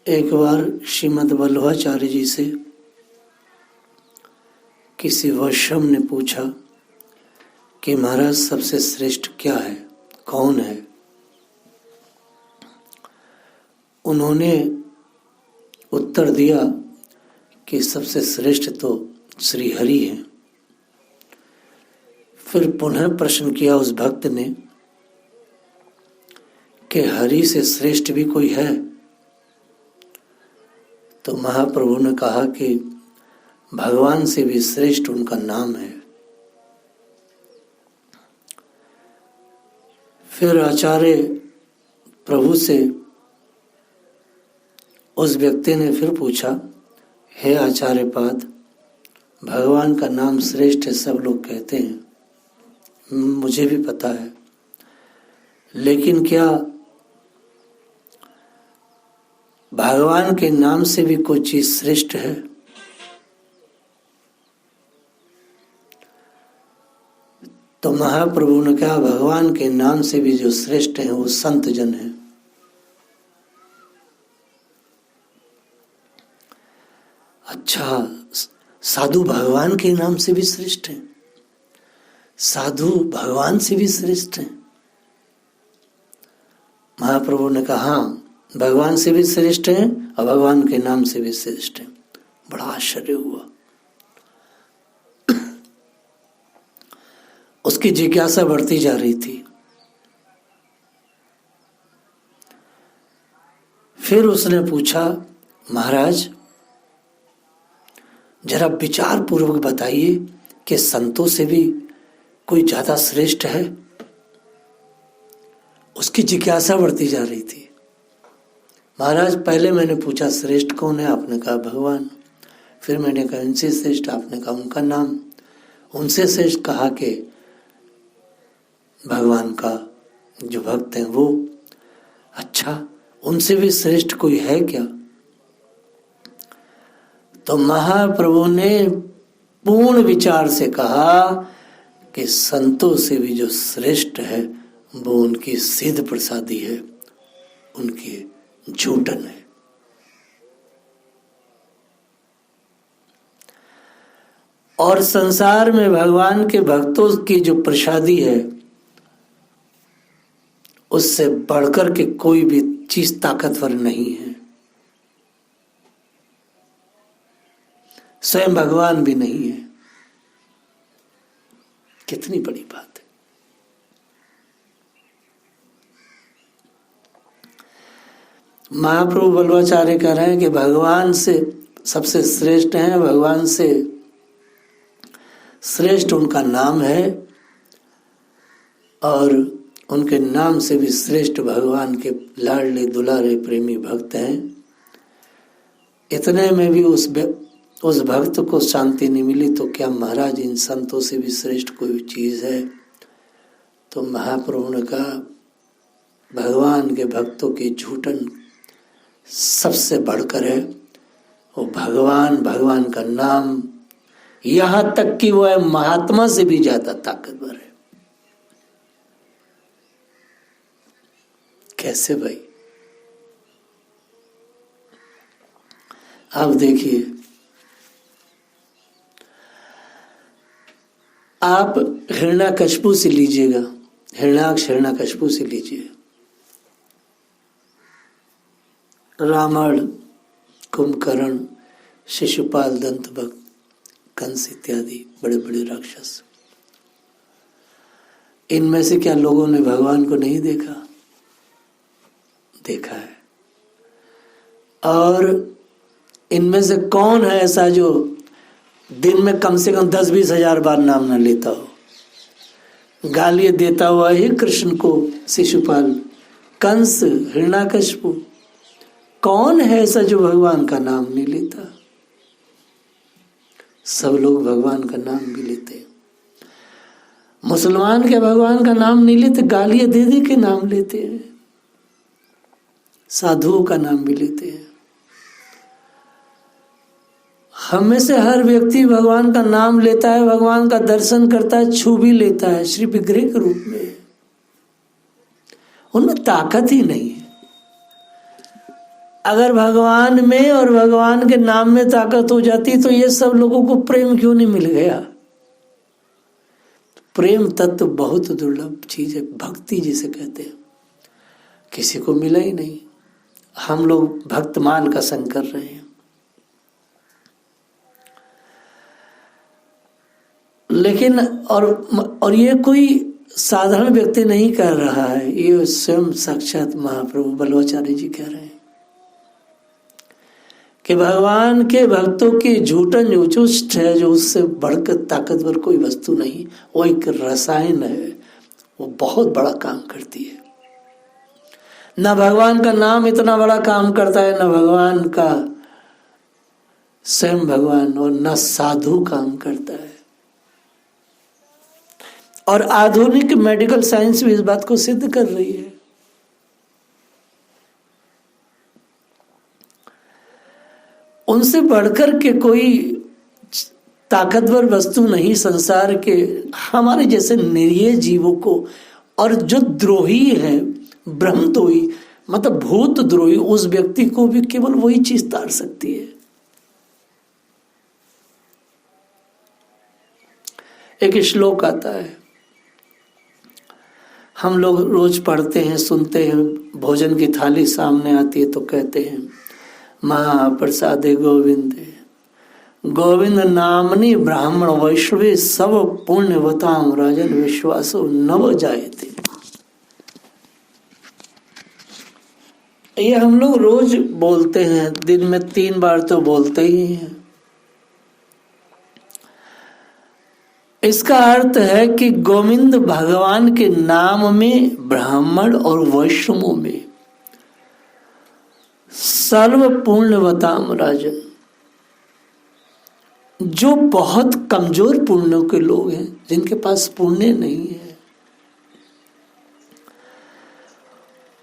एक बार श्रीमद् वल्लभाचार्य जी से किसी वैष्णव ने पूछा कि महाराज सबसे श्रेष्ठ क्या है, कौन है? उन्होंने उत्तर दिया कि सबसे श्रेष्ठ तो श्री हरि है। फिर पुनः प्रश्न किया उस भक्त ने कि हरि से श्रेष्ठ भी कोई है? तो महाप्रभु ने कहा कि भगवान से भी श्रेष्ठ उनका नाम है। फिर आचार्य प्रभु से उस व्यक्ति ने फिर पूछा, हे आचार्य पाद, भगवान का नाम श्रेष्ठ है, सब लोग कहते हैं, मुझे भी पता है, लेकिन क्या भगवान के नाम से भी कोई चीज श्रेष्ठ है? तो महाप्रभु ने कहा, भगवान के नाम से भी जो श्रेष्ठ हैं वो संत जन हैं। अच्छा, साधु भगवान के नाम से भी श्रेष्ठ हैं? साधु भगवान से भी श्रेष्ठ हैं? महाप्रभु ने कहा, हाँ, भगवान से भी श्रेष्ठ हैं और भगवान के नाम से भी श्रेष्ठ हैं। बड़ा आश्चर्य हुआ। उसकी जिज्ञासा बढ़ती जा रही थी। फिर उसने पूछा, महाराज जरा विचार पूर्वक बताइए कि संतों से भी कोई ज्यादा श्रेष्ठ है? उसकी जिज्ञासा बढ़ती जा रही थी। महाराज पहले मैंने पूछा श्रेष्ठ कौन है, आपने कहा भगवान। फिर मैंने कहा इनसे श्रेष्ठ, आपने कहा उनका नाम। उनसे श्रेष्ठ कहा कि भगवान का जो भक्त है वो। अच्छा, उनसे भी श्रेष्ठ कोई है क्या? तो महाप्रभु ने पूर्ण विचार से कहा कि संतों से भी जो श्रेष्ठ है वो उनकी सिद्ध प्रसादी है, उनकी झूठन है। और संसार में भगवान के भक्तों की जो प्रसादी है उससे बढ़कर के कोई भी चीज ताकतवर नहीं है। स्वयं भगवान भी नहीं है। कितनी बड़ी बात है। महाप्रभु वल्लभाचार्य कह रहे हैं कि भगवान से सबसे श्रेष्ठ हैं, भगवान से श्रेष्ठ उनका नाम है और उनके नाम से भी श्रेष्ठ भगवान के लाडले दुलारे प्रेमी भक्त हैं। इतने में भी उस भक्त को शांति नहीं मिली तो क्या महाराज इन संतों से भी श्रेष्ठ कोई चीज है? तो महाप्रभु ने कहा, भगवान के भक्तों की झूठन सबसे बढ़कर है वो भगवान का नाम, यहां तक कि वह महात्मा से भी ज्यादा ताकतवर है। कैसे भाई? आप देखिए, आप हिरण्याकश्यपु से लीजिएगा, हिरण्याकश्यपु से लीजिए, रावण, कुंभकर्ण, शिशुपाल, दंतभक्त, कंस इत्यादि बड़े बड़े राक्षस, इनमें से क्या लोगों ने भगवान को नहीं देखा? देखा है। और इनमें से कौन है ऐसा जो दिन में कम से कम 10-20 हजार बार नाम न लेता हो? गालियां देता हुआ ही कृष्ण को शिशुपाल, कंस, हिरण्याकश्यपु, कौन है ऐसा जो भगवान का नाम नहीं लेता? सब लोग भगवान का नाम भी लेते हैं। मुसलमान के भगवान का नाम नहीं लेते, गालियां दे दे के नाम लेते हैं, साधुओं का नाम भी लेते हैं। हम में से हर व्यक्ति भगवान का नाम लेता है, भगवान का दर्शन करता है, छू भी लेता है श्री विग्रह के रूप में। उनमें ताकत ही नहीं है। अगर भगवान में और भगवान के नाम में ताकत हो जाती तो ये सब लोगों को प्रेम क्यों नहीं मिल गया? प्रेम तत्व बहुत दुर्लभ चीज है, भक्ति जिसे कहते हैं, किसी को मिला ही नहीं। हम लोग भक्तमान का संग कर रहे हैं। लेकिन और ये कोई साधारण व्यक्ति नहीं कर रहा है, ये स्वयं साक्षात महाप्रभु बल्लवाचार्य जी कह रहे हैं कि भगवान के भक्तों की झूठन उच्चुष्ट है, जो उससे बढ़कर ताकतवर कोई वस्तु नहीं। वो एक रसायन है, वो बहुत बड़ा काम करती है। न भगवान का नाम इतना बड़ा काम करता है, न भगवान का स्वयं भगवान, और न साधु काम करता है। और आधुनिक मेडिकल साइंस भी इस बात को सिद्ध कर रही है। उनसे बढ़कर के कोई ताकतवर वस्तु नहीं संसार के हमारे जैसे निरीह जीवों को, और जो द्रोही है, ब्रह्मद्रोही मतलब भूत द्रोही, उस व्यक्ति को भी केवल वही चीज तार सकती है। एक श्लोक आता है, हम लोग रोज पढ़ते हैं, सुनते हैं, भोजन की थाली सामने आती है तो कहते हैं महाप्रसादे गोविंदे, गोविंद नामनी ब्राह्मण वैष्णवे सब पुण्यवताम राजन विश्वासो नव जायते। ये हम लोग रोज बोलते हैं, दिन में 3 बार तो बोलते ही हैं। इसका अर्थ है कि गोविंद भगवान के नाम में ब्राह्मण और वैष्णवों में सर्व पुण्यवताम राजन, जो बहुत कमजोर पुण्यों के लोग हैं, जिनके पास पुण्य नहीं है,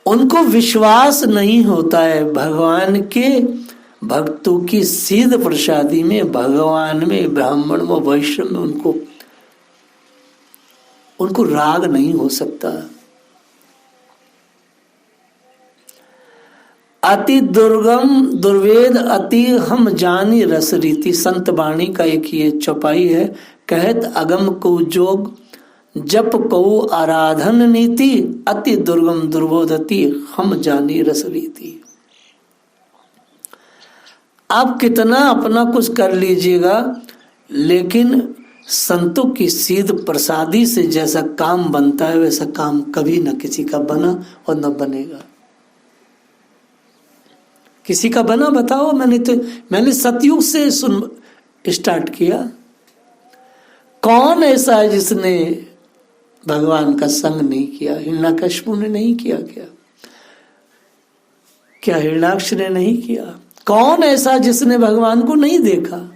उनको विश्वास नहीं होता है भगवान के भक्तों की सीध प्रसादी में, भगवान में, ब्राह्मण में, वैष्णव में उनको राग नहीं हो सकता। अति दुर्गम दुर्वेद अति हम जानी रस रीति, संत वाणी का एक ये चौपाई है। कहत अगम को जोग जप को आराधन नीति, अति दुर्गम दुर्बोधति हम जानी रस रीति। आप कितना अपना कुछ कर लीजिएगा, लेकिन संतों की सीध प्रसादी से जैसा काम बनता है वैसा काम कभी न किसी का बना और न बनेगा। किसी का बना बताओ? मैंने सतयुग से स्टार्ट किया। कौन ऐसा है जिसने भगवान का संग नहीं किया? हिरण्यकश्यप ने नहीं किया क्या हिरण्याक्ष ने नहीं किया? कौन ऐसा जिसने भगवान को नहीं देखा?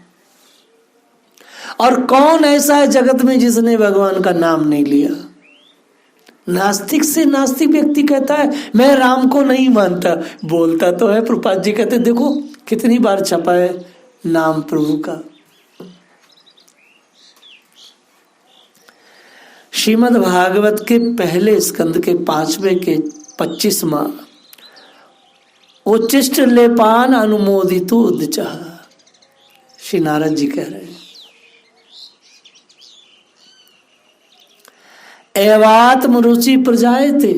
और कौन ऐसा है जगत में जिसने भगवान का नाम नहीं लिया? नास्तिक से नास्तिक व्यक्ति कहता है मैं राम को नहीं मानता, बोलता तो है। प्रभुपाद जी कहते देखो कितनी बार छपा है नाम प्रभु का। श्रीमद् भागवत के पहले स्कंद के 5वें के 25वां, उच्चिष्ट लेपान अनुमोदितो उद्चः, श्री नारद जी कह रहे हैं एवात्म रुचि प्रजायते।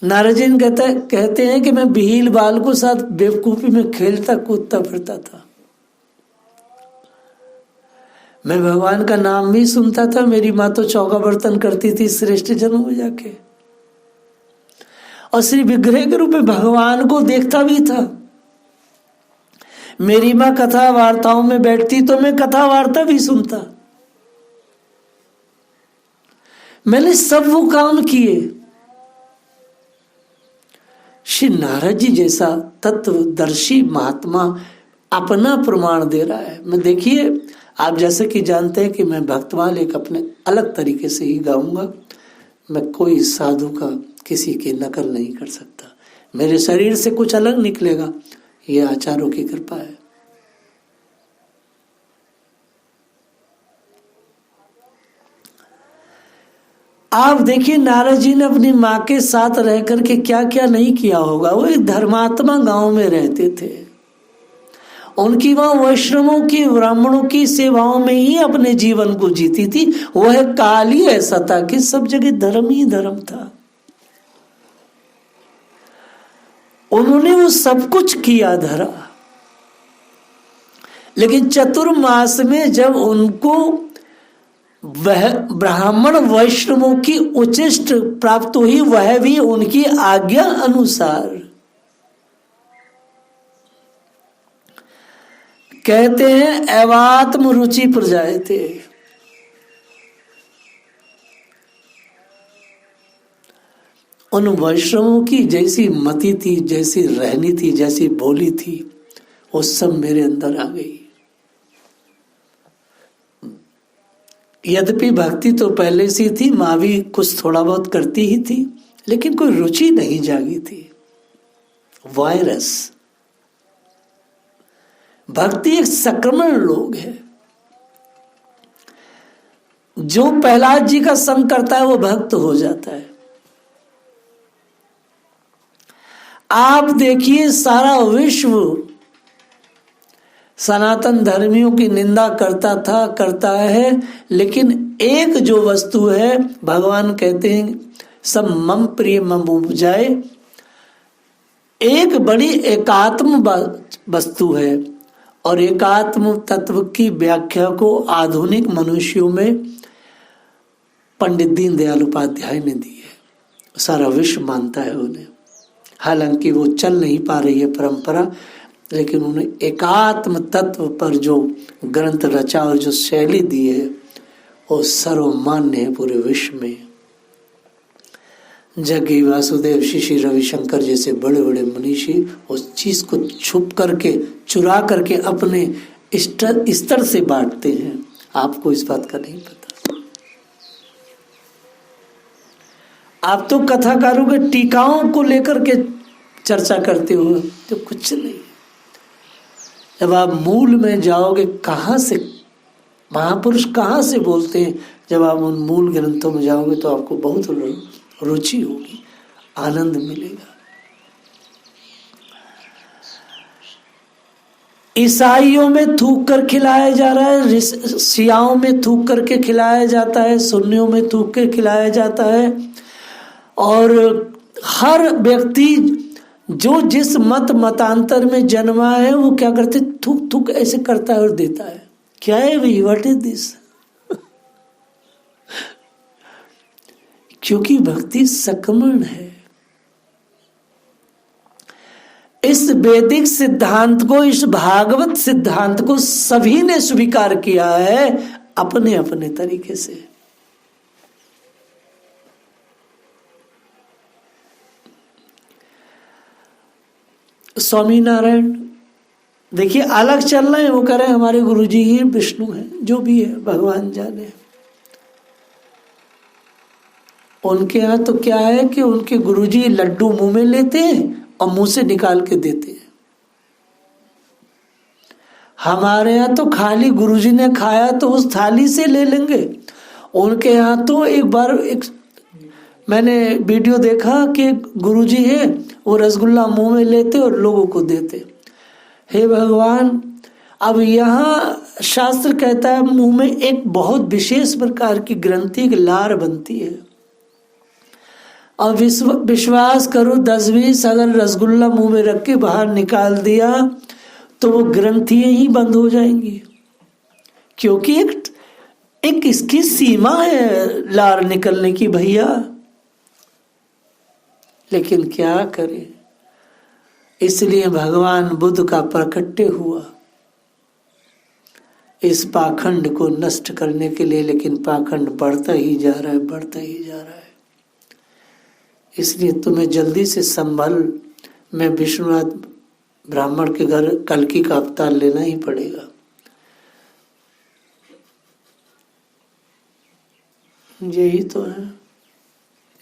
नारद जी कहते हैं कि मैं भील बाल को साथ बेवकूफी में खेलता कूदता फिरता था। मैं भगवान का नाम भी सुनता था, मेरी माँ तो चौका बर्तन करती थी श्रेष्ठ जन्म में जाके, और श्री विग्रह के रूप में भगवान को देखता भी था। मेरी माँ कथा वार्ताओं में बैठती तो मैं कथा वार्ता भी सुनता। मैंने सब वो काम किए। श्री नारद जी जैसा तत्वदर्शी महात्मा अपना प्रमाण दे रहा है। मैं देखिए, आप जैसे कि जानते हैं कि मैं भक्तमाल एक अपने अलग तरीके से ही गाऊंगा। मैं कोई साधु का किसी की नकल नहीं कर सकता। मेरे शरीर से कुछ अलग निकलेगा, ये आचार्यों की कृपा है। आप देखिए नारद जी ने अपनी माँ के साथ रह करके क्या क्या नहीं किया होगा। वो एक धर्मात्मा गांव में रहते थे, उनकी माँ वैष्णवों की ब्राह्मणों की सेवाओं में ही अपने जीवन को जीती थी। वह काल ही ऐसा था कि सब जगह धर्म ही धर्म था। उन्होंने वो सब कुछ किया धरा, लेकिन चतुर्मास में जब उनको वह ब्राह्मण वैष्णवों की उचिष्ट प्राप्त हुई, वह भी उनकी आज्ञा अनुसार। कहते हैं एवात्म रुचि प्रजायते, उन वैष्णवों की जैसी मति थी, जैसी रहनी थी, जैसी बोली थी, वो सब मेरे अंदर आ गई। यद्यपि भक्ति तो पहले से थी, माँ भी कुछ थोड़ा बहुत करती ही थी, लेकिन कोई रुचि नहीं जागी थी। वायरस भक्ति एक संक्रमण रोग है। जो प्रहलाद जी का संग करता है वो भक्त हो जाता है। आप देखिए सारा विश्व सनातन धर्मियों की निंदा करता था, करता है, लेकिन एक जो वस्तु है, भगवान कहते हैं सब मम प्रिय मम उपजाए, एक बड़ी एकात्म वस्तु है। और एकात्म तत्व की व्याख्या को आधुनिक मनुष्यों में पंडित दीनदयाल उपाध्याय ने दी है। सारा विश्व मानता है उन्हें, हालांकि वो चल नहीं पा रही है परंपरा, लेकिन उन्हें एकात्म तत्व पर जो ग्रंथ रचा और जो शैली दी है वो सर्वमान्य है पूरे विश्व में। जग्गी वासुदेव, श्री रविशंकर जैसे बड़े बड़े मनीषी उस चीज को छुप करके, चुरा करके अपने स्तर से बांटते हैं। आपको इस बात का नहीं पता। आप तो कथाकारों के टीकाओं को लेकर के चर्चा करते हो, तो कुछ नहीं। जब आप मूल में जाओगे, कहाँ से महापुरुष कहाँ से बोलते हैं, जब आप उन मूल ग्रंथों में जाओगे तो आपको बहुत रुचि होगी, आनंद मिलेगा। ईसाइयों में थूक कर खिलाया जा रहा है, शियाओं में थूक करके खिलाया जाता है, सुन्नियों में थूक के खिलाया जाता है। और हर व्यक्ति जो जिस मतांतर में जन्मा है वो क्या करते, थूक थूक ऐसे करता है और देता है। क्या है भाई, व्हाट इज दिस? क्योंकि भक्ति संक्रमण है। इस वैदिक सिद्धांत को, इस भागवत सिद्धांत को सभी ने स्वीकार किया है अपने अपने तरीके से। स्वामीनारायण देखिए अलग चल रहे हैं, वो कह रहे हैं हमारे गुरुजी ही विष्णु हैं, जो भी है भगवान जाने। उनके यहाँ तो क्या है कि उनके गुरुजी लड्डू मुंह में लेते हैं और मुंह से निकाल के देते हैं। हमारे यहाँ तो खाली गुरुजी ने खाया तो उस थाली से ले लेंगे। उनके यहाँ तो एक बार मैंने वीडियो देखा कि गुरुजी है वो रसगुल्ला मुंह में लेते और लोगों को देते। हे भगवान, अब यहाँ शास्त्र कहता है मुंह में एक बहुत विशेष प्रकार की ग्रंथि, एक लार बनती है, और विश्वास करो 10-20 अगर रसगुल्ला मुंह में रख के बाहर निकाल दिया तो वो ग्रंथियां ही बंद हो जाएंगी, क्योंकि एक इसकी सीमा है लार निकलने की भैया। लेकिन क्या करें, इसलिए भगवान बुद्ध का प्रकट्य हुआ इस पाखंड को नष्ट करने के लिए, लेकिन पाखंड बढ़ता ही जा रहा है, बढ़ता ही जा रहा है। इसलिए तुम्हें जल्दी से संभल, मैं विष्णुनाथ ब्राह्मण के घर कल्कि का अवतार लेना ही पड़ेगा। यही तो है,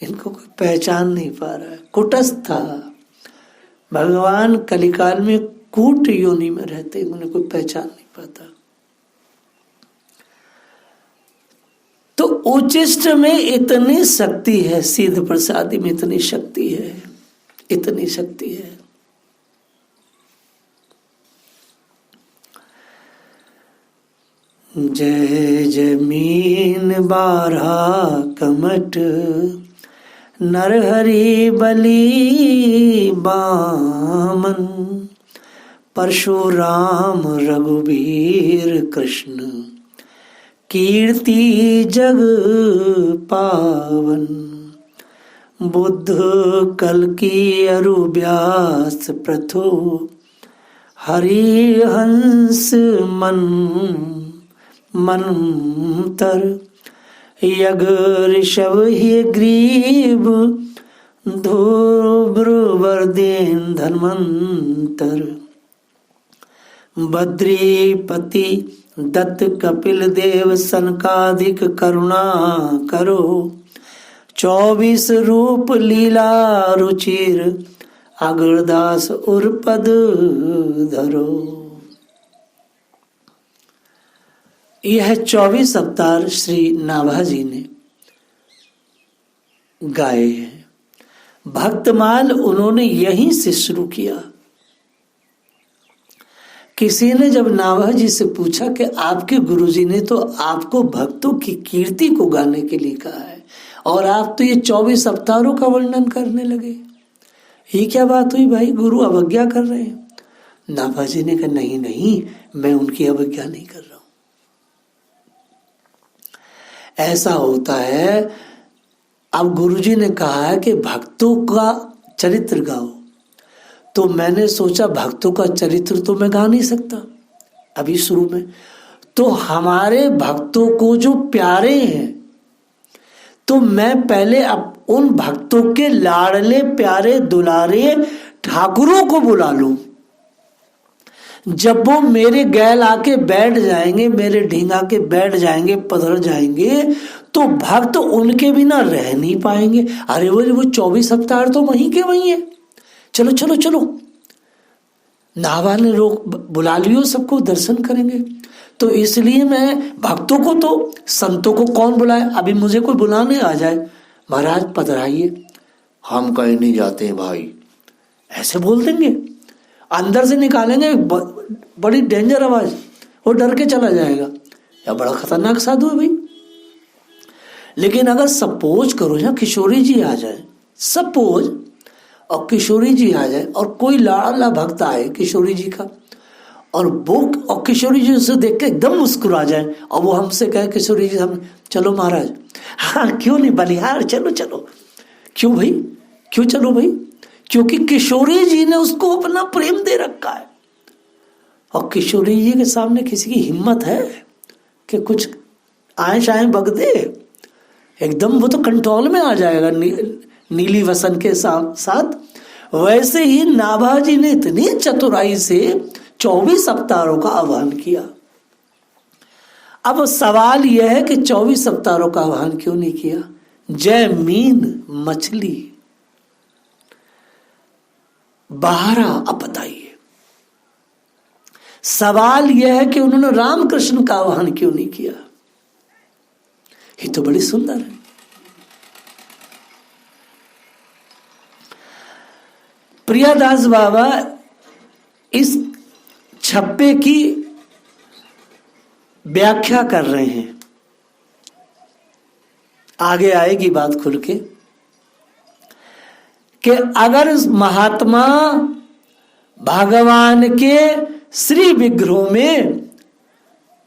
इनको कोई पहचान नहीं पा रहा है। कुटस्थ था भगवान, कलिकाल में कूट योनि में रहते, उन्हें कोई पहचान नहीं पाता। तो उचिष्ट में इतनी शक्ति है, सिद्ध प्रसादी में इतनी शक्ति है, इतनी शक्ति है। जय जमीन बारहा कमट, नरहरि बलि बामन, परशुराम रघुबीर कृष्ण, कीर्ति जग पावन। बुद्ध कल्कि अरु व्यास प्रथु, हरि हंस मनंतर, यग ऋषभ ही ग्रीव, ध्रुववर्देन धन्वंतर। बद्रीपति दत्त कपिल देव सनकादिक करुणा करो, 24 रूप लीला रुचिर, अगरदास उर्पद धरो। यह 24 अवतार श्री नाभाजी ने गाए हैं। भक्तमाल उन्होंने यहीं से शुरू किया। किसी ने जब नाभाजी से पूछा कि आपके गुरुजी ने तो आपको भक्तों की कीर्ति को गाने के लिए कहा है और आप तो ये 24 अवतारों का वर्णन करने लगे, ये क्या बात हुई भाई, गुरु अवज्ञा कर रहे हैं? नाभाजी ने कहा नहीं नहीं, मैं उनकी अवज्ञा नहीं कर रहा हूं। ऐसा होता है, अब गुरुजी ने कहा है कि भक्तों का चरित्र गाओ, तो मैंने सोचा भक्तों का चरित्र तो मैं गा नहीं सकता अभी शुरू में, तो हमारे भक्तों को जो प्यारे हैं, तो मैं पहले अब उन भक्तों के लाडले प्यारे दुलारे ठाकुरों को बुला लूं। जब वो मेरे गैल आके बैठ जाएंगे, मेरे ढींगा के बैठ जाएंगे, पधर जाएंगे, तो भक्त उनके बिना रह नहीं पाएंगे। अरे वो 24 अवतार तो वहीं के वहीं है, चलो चलो चलो। नाभा ने रोक बुला लियो, सबको दर्शन करेंगे। तो इसलिए मैं भक्तों को, तो संतों को कौन बुलाए? अभी मुझे कोई बुलाने आ जाए, महाराज पधराइए, हम कहीं नहीं जाते हैं भाई, ऐसे बोल देंगे, अंदर से निकालेंगे बड़ी डेंजर आवाज, वो डर के चला जाएगा, या बड़ा खतरनाक साधु है भाई। लेकिन अगर सपोज करो ना किशोरी जी आ जाए, सपोज, और किशोरी जी आ जाए और कोई लाडला भक्त आए किशोरी जी का, और वो और किशोरी जी उसे देख के एकदम मुस्कुरा जाए और वो हमसे कहे किशोरी जी हम चलो महाराज, हाँ क्यों नहीं बलिहार, चलो चलो। क्यों भाई, क्यों चलो भाई? क्योंकि किशोरी जी ने उसको अपना प्रेम दे रखा है, और किशोरी जी के सामने किसी की हिम्मत है कि कुछ आए शाए बग दे? एकदम वो तो कंट्रोल में आ जाएगा नीली वसन के साथ। वैसे ही नाभाजी ने इतनी चतुराई से 24 अवतारों का आह्वान किया। अब सवाल यह है कि 24 अवतारों का आह्वान क्यों नहीं किया? जय मीन मछली 12, अब बताइए। सवाल यह है कि उन्होंने रामकृष्ण का आह्वान क्यों नहीं किया? ये तो बड़ी सुंदर है। प्रियादास बाबा इस छप्पे की व्याख्या कर रहे हैं, आगे आएगी बात खुल के, कि अगर महात्मा भगवान के श्री विग्रहों में,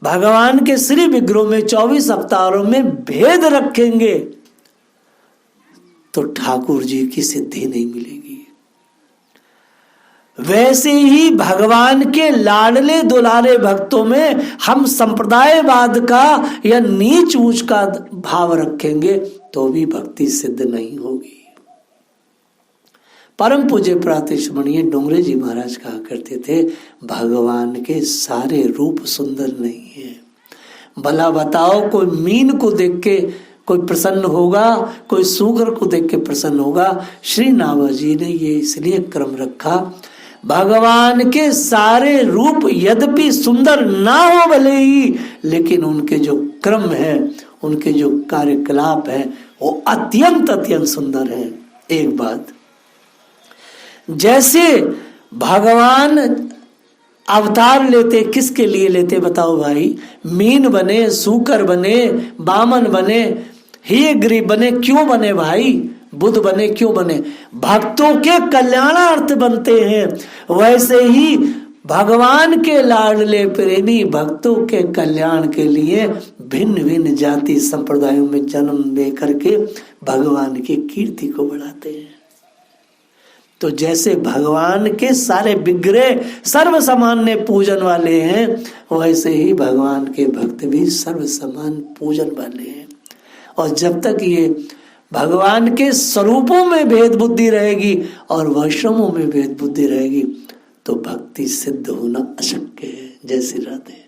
भगवान के श्री विग्रहों में 24 अवतारों में भेद रखेंगे तो ठाकुर जी की सिद्धि नहीं मिलेगी। वैसे ही भगवान के लाडले दुलारे भक्तों में हम संप्रदायवाद का या नीच ऊंच का भाव रखेंगे तो भी भक्ति सिद्ध नहीं होगी। परम पूज्य प्रातःस्मरणीय डोंगरे जी महाराज कहा करते थे, भगवान के सारे रूप सुंदर नहीं है। भला बताओ, कोई मीन को देख के कोई प्रसन्न होगा, कोई सूगर को देख के प्रसन्न होगा? श्री नाभाजी ने ये इसलिए क्रम रखा, भगवान के सारे रूप यद्यपि सुंदर ना हो भले ही, लेकिन उनके जो क्रम है उनके जो कार्यकलाप है वो अत्यंत अत्यंत सुंदर है। एक बात, जैसे भगवान अवतार लेते, किसके लिए लेते बताओ भाई? मीन बने, सूकर बने, बामन बने, हे गरीब बने, क्यों बने भाई? बुद्ध बने क्यों बने? भक्तों के कल्याणार्थ बनते हैं। वैसे ही भगवान के लाडले प्रेमी भक्तों के कल्याण के लिए भिन्न भिन्न जाति संप्रदायों में जन्म ले करके भगवान की कीर्ति को बढ़ाते हैं। तो जैसे भगवान के सारे विग्रह सर्व सामान्य पूजन वाले हैं, वैसे ही भगवान के भक्त भी सर्व समान पूजन वाले हैं। और जब तक ये भगवान के स्वरूपों में भेद बुद्धि रहेगी और वैष्णवों में भेद बुद्धि रहेगी तो भक्ति सिद्ध होना अशक्य है। जय श्री राधे।